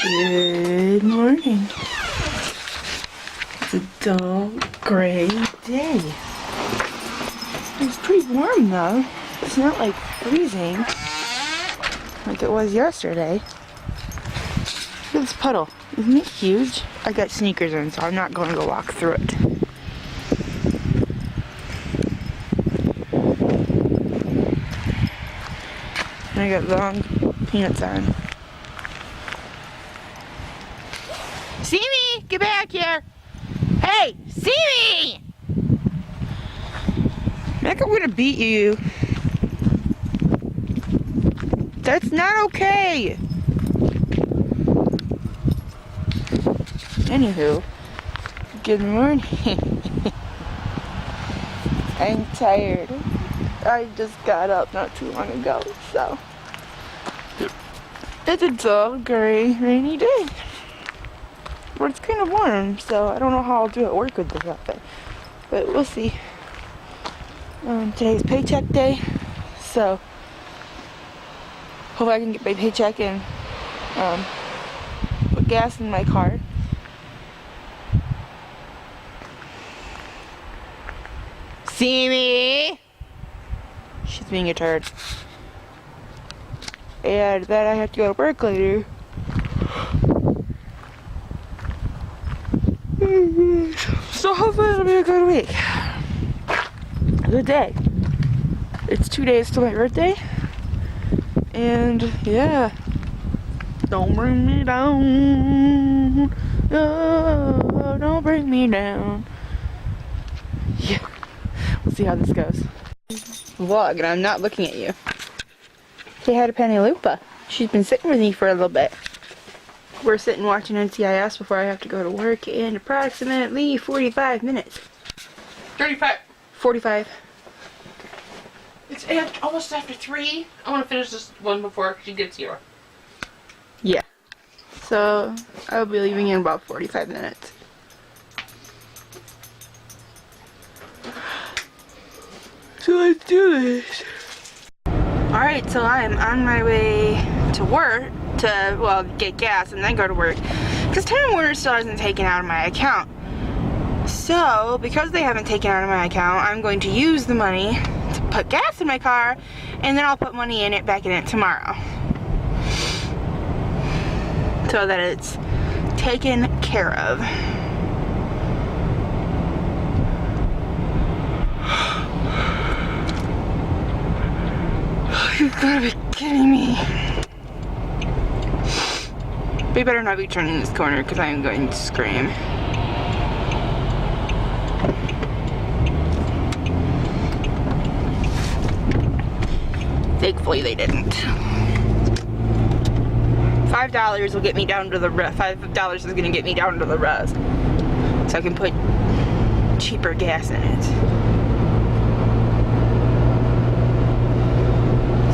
Good morning. It's a dull, gray day. It's pretty warm though. It's not like freezing like it was yesterday. Look at this puddle. Isn't it huge? I got sneakers in, so I'm not going to go walk through it. And I got long peanuts on. See me? Get back here! Hey! See me! Mac, I'm gonna beat you. That's not okay! Anywho, good morning. I'm tired. I just got up not too long ago, so. It's a dull, gray, rainy day. But it's kind of warm, so I don't know how I'll do at work with this outfit. But we'll see. Today's paycheck day, so hope I can get my paycheck and put gas in my car. See me? She's being a turd. And then I have to go to work later. So hopefully it'll be a good week. Good day. It's 2 days till my birthday. And yeah. Don't bring me down. Oh, don't bring me down. Yeah. We'll see how this goes. Vlog, and I'm not looking at you. Say hi to Penelope. She's been sitting with me for a little bit. We're sitting watching NCIS before I have to go to work in approximately 45 minutes. 35. 45. It's almost after 3. I want to finish this one before she gets here. Yeah. So, I'll be leaving in about 45 minutes. So let's do this. Alright, so I'm on my way to work to, well, get gas and then go to work. Because Time Warner still hasn't taken out of my account. So, because they haven't taken out of my account, I'm going to use the money to put gas in my car, and then I'll put money in it, back in it tomorrow. So that it's taken care of. You gotta be kidding me. We better not be turning this corner because I am going to scream. Thankfully they didn't. $5 will get me down to the $5 is gonna get me down to the res. So I can put cheaper gas in it.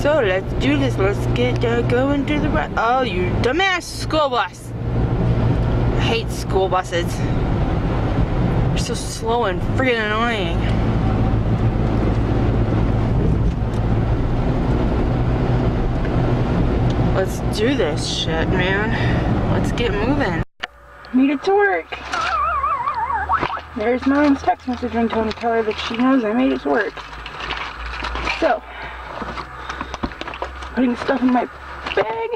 So let's do this. Let's get going to the res. Oh, you dumbass school bus. I hate school buses. They're so slow and freaking annoying. Let's do this shit, man. Let's get moving. Made it to work. There's Mom's text message ringtone to tell her that she knows I made it to work. So, putting stuff in my bag.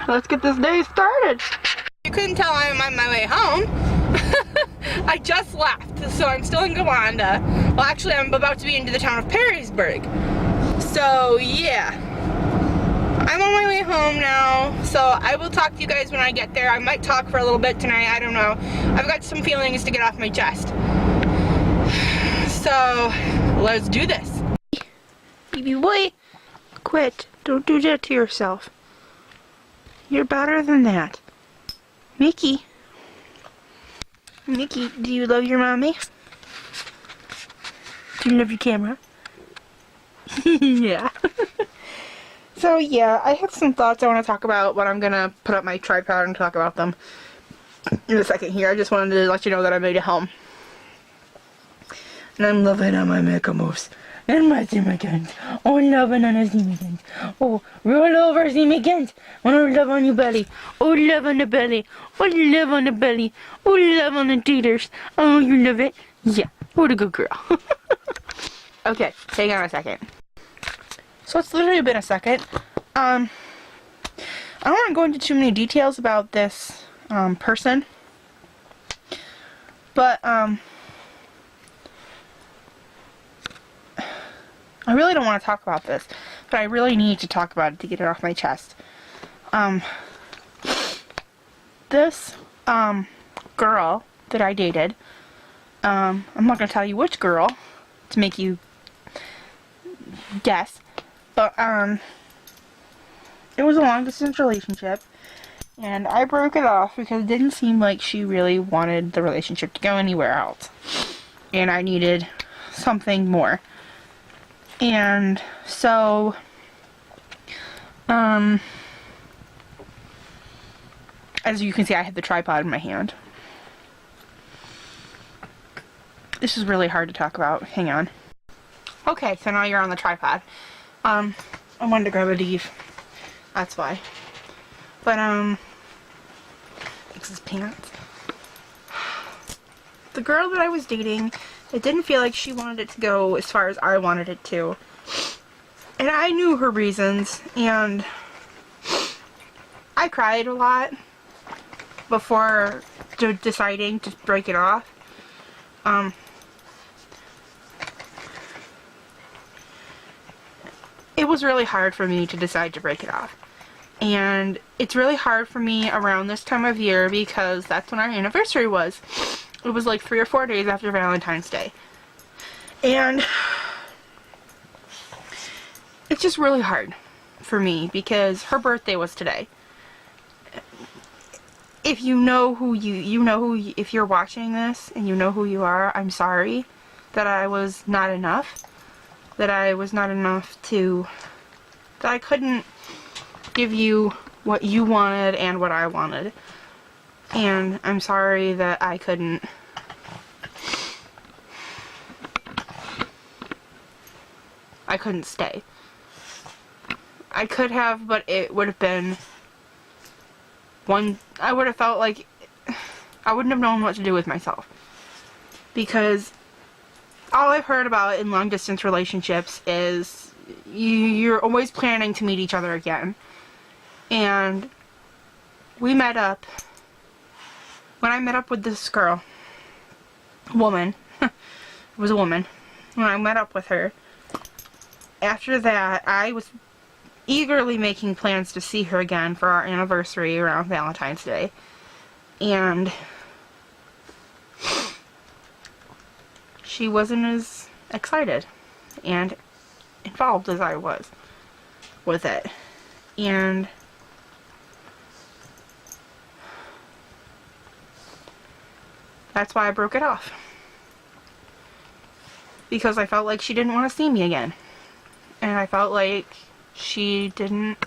Let's get this day started. You couldn't tell I'm on my way home. I just left, so I'm still in Gowanda. Well, actually, I'm about to be into the town of Perrysburg. So, yeah. I'm on my way home now, so I will talk to you guys when I get there. I might talk for a little bit tonight, I don't know. I've got some feelings to get off my chest. So, let's do this. Baby boy, quit. Don't do that to yourself. You're better than that. Mickey. Mickey, do you love your mommy? Do you love your camera? Yeah. So yeah, I have some thoughts I want to talk about, but I'm gonna put up my tripod and talk about them in a second here. I just wanted to let you know that I made it home. And I'm loving all my makeup moves. and my Simmikins. Oh, loving on a Simmikins. Oh, roll over, Simmikins. Oh, love on your belly. Oh, love on the belly. Oh, love on the belly. Oh, love on the teeters. Oh, you love it? Yeah. What a good girl. Okay, hang on a second. So it's literally been a second. I don't want to go into too many details about this person, but I really don't want to talk about this, but I really need to talk about it to get it off my chest. This girl that I dated, I'm not going to tell you which girl to make you guess, but it was a long distance relationship, and I broke it off because it didn't seem like she really wanted the relationship to go anywhere else, and I needed something more. And so as you can see, I have the tripod in my hand. This is really hard to talk about. Hang on. Okay, so now you're on the tripod. I wanted to grab a leaf. That's why. But, fix his pants. The girl that I was dating, it didn't feel like she wanted it to go as far as I wanted it to. And I knew her reasons, and I cried a lot before deciding to break it off. It was really hard for me to decide to break it off. And it's really hard for me around this time of year because that's when our anniversary was. It was like 3 or 4 days after Valentine's Day. And it's just really hard for me because her birthday was today. If you know who if you're watching this and you know who you are, I'm sorry that I was not enough. That I couldn't give you what you wanted and what I wanted. And I'm sorry that I couldn't stay. I could have, but it would have been I would have felt like I wouldn't have known what to do with myself. Because all I've heard about in long distance relationships is you're always planning to meet each other again. And we met up. When I met up with this girl, woman, it was a woman, when I met up with her, after that I was eagerly making plans to see her again for our anniversary around Valentine's Day. And she wasn't as excited and involved as I was with it. And that's why I broke it off. Because I felt like she didn't want to see me again. And I felt like she didn't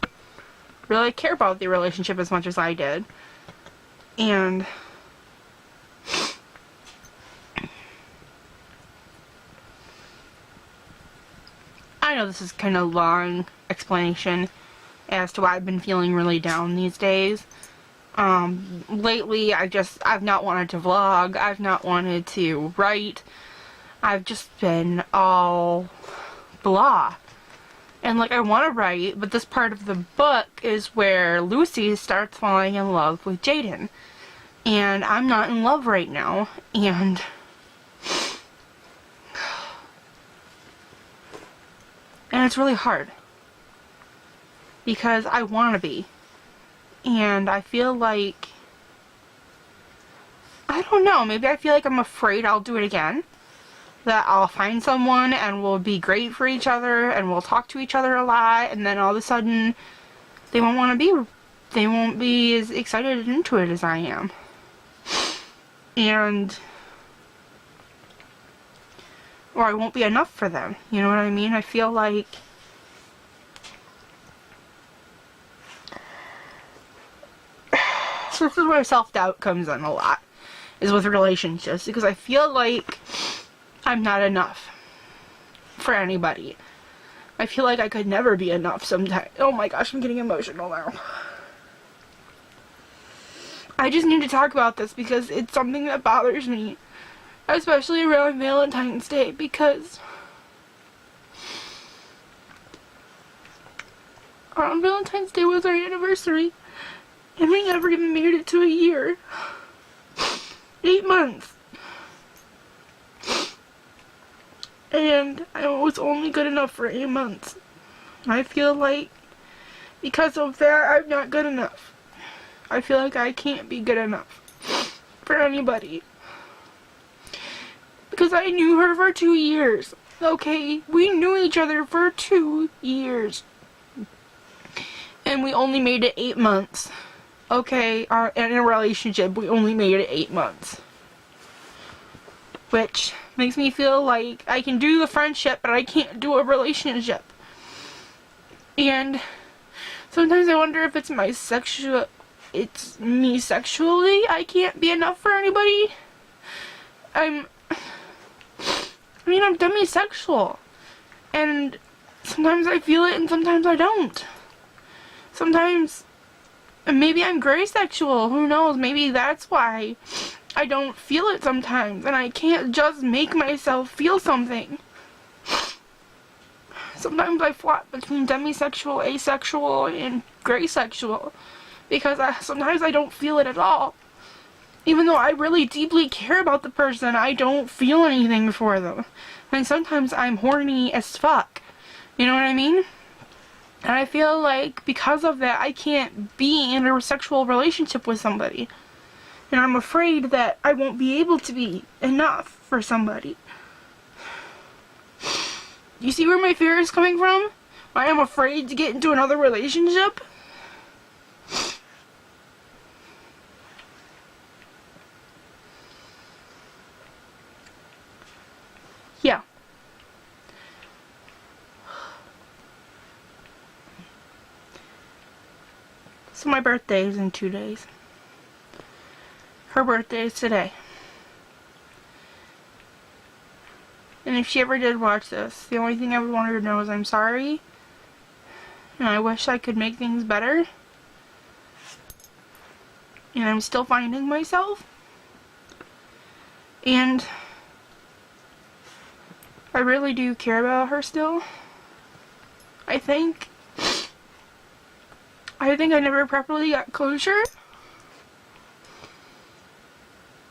really care about the relationship as much as I did. And I know this is kind of a long explanation as to why I've been feeling really down these days. Lately I've not wanted to vlog, I've not wanted to write, I've just been all blah. And like, I want to write, but this part of the book is where Lucy starts falling in love with Jaden. And I'm not in love right now, and it's really hard. Because I want to be. And I feel like, I don't know, maybe I feel like I'm afraid I'll do it again. That I'll find someone and we'll be great for each other and we'll talk to each other a lot, and then all of a sudden they won't be as excited and into it as I am. Or I won't be enough for them, you know what I mean? I feel like this is where self-doubt comes in a lot, is with relationships, because I feel like I'm not enough for anybody. I feel like I could never be enough sometimes. Oh my gosh, I'm getting emotional now. I just need to talk about this because it's something that bothers me, especially around Valentine's Day, because on Valentine's Day was our anniversary, and we never even made it to a year. 8 months. And I was only good enough for 8 months. I feel like because of that, I'm not good enough. I feel like I can't be good enough for anybody. Because I knew her for 2 years. Okay, we knew each other for 2 years. And we only made it 8 months. Okay, in a relationship, we only made it 8 months. Which makes me feel like I can do the friendship, but I can't do a relationship. And sometimes I wonder if it's me sexually, I can't be enough for anybody. I'm demisexual. And sometimes I feel it and sometimes I don't. Sometimes, maybe I'm gray sexual, who knows, maybe that's why I don't feel it sometimes, and I can't just make myself feel something. Sometimes I flop between demisexual, asexual, and gray sexual, because sometimes I don't feel it at all. Even though I really deeply care about the person, I don't feel anything for them. And sometimes I'm horny as fuck. You know what I mean? And I feel like because of that, I can't be in a sexual relationship with somebody. And I'm afraid that I won't be able to be enough for somebody. You see where my fear is coming from? Why I'm afraid to get into another relationship? Yeah. So my birthday is in 2 days. Her birthday is today. And if she ever did watch this, the only thing I would want her to know is I'm sorry. And I wish I could make things better. And I'm still finding myself. And I really do care about her still. I think I never properly got closure.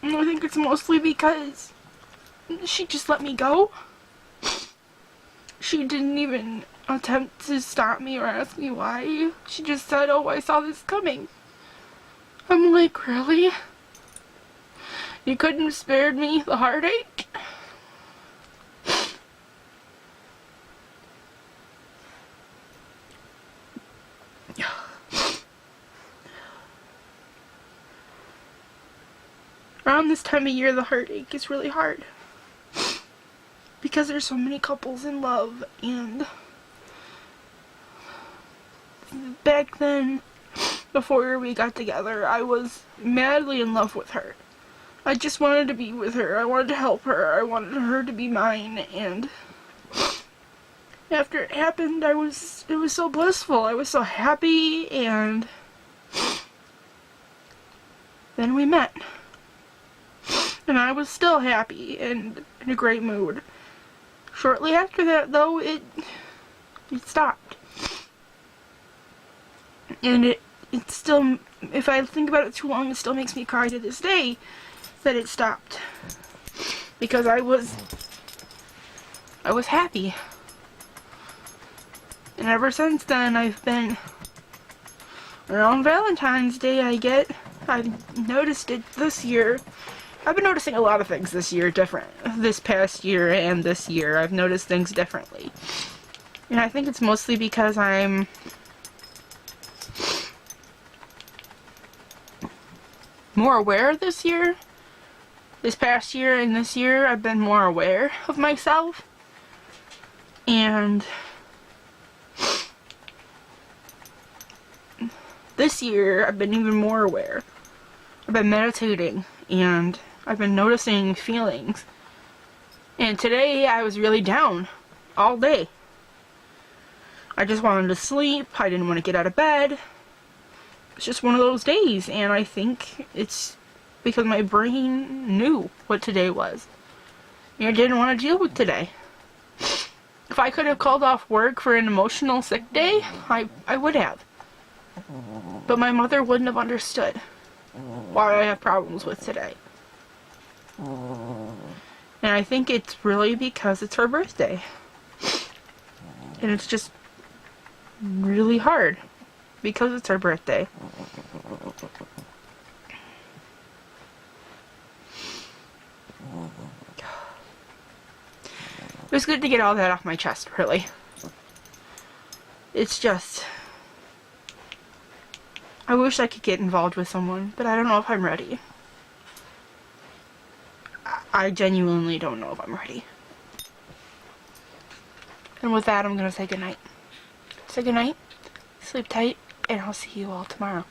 And I think it's mostly because she just let me go. She didn't even attempt to stop me or ask me why. She just said, "Oh, I saw this coming." I'm like, really? You couldn't have spared me the heartache? Around this time of year, the heartache is really hard. Because there's so many couples in love, and back then, before we got together, I was madly in love with her. I just wanted to be with her. I wanted to help her. I wanted her to be mine, and after it happened, it was so blissful. I was so happy, and then we met. And I was still happy and in a great mood. Shortly after that, though, it stopped. And it still, if I think about it too long, it still makes me cry to this day that it stopped. Because I was happy. And ever since then, I've been, around Valentine's Day, I've noticed it this year. I've been noticing a lot of things this year this past year and this year. I've noticed things differently. And I think it's mostly because I'm more aware this year. This past year and this year, I've been more aware of myself. And this year, I've been even more aware. I've been meditating, and I've been noticing feelings. And today, I was really down. all day. I just wanted to sleep. I didn't want to get out of bed. It's just one of those days, and I think it's because my brain knew what today was. And I didn't want to deal with today. If I could have called off work for an emotional sick day, I would have. But my mother wouldn't have understood why I have problems with today. And I think it's really because it's her birthday. And it's just really hard because it's her birthday. It was good to get all that off my chest, really. It's just... I wish I could get involved with someone, but I don't know if I'm ready. I genuinely don't know if I'm ready. And with that, I'm gonna say goodnight. Say goodnight, sleep tight, and I'll see you all tomorrow.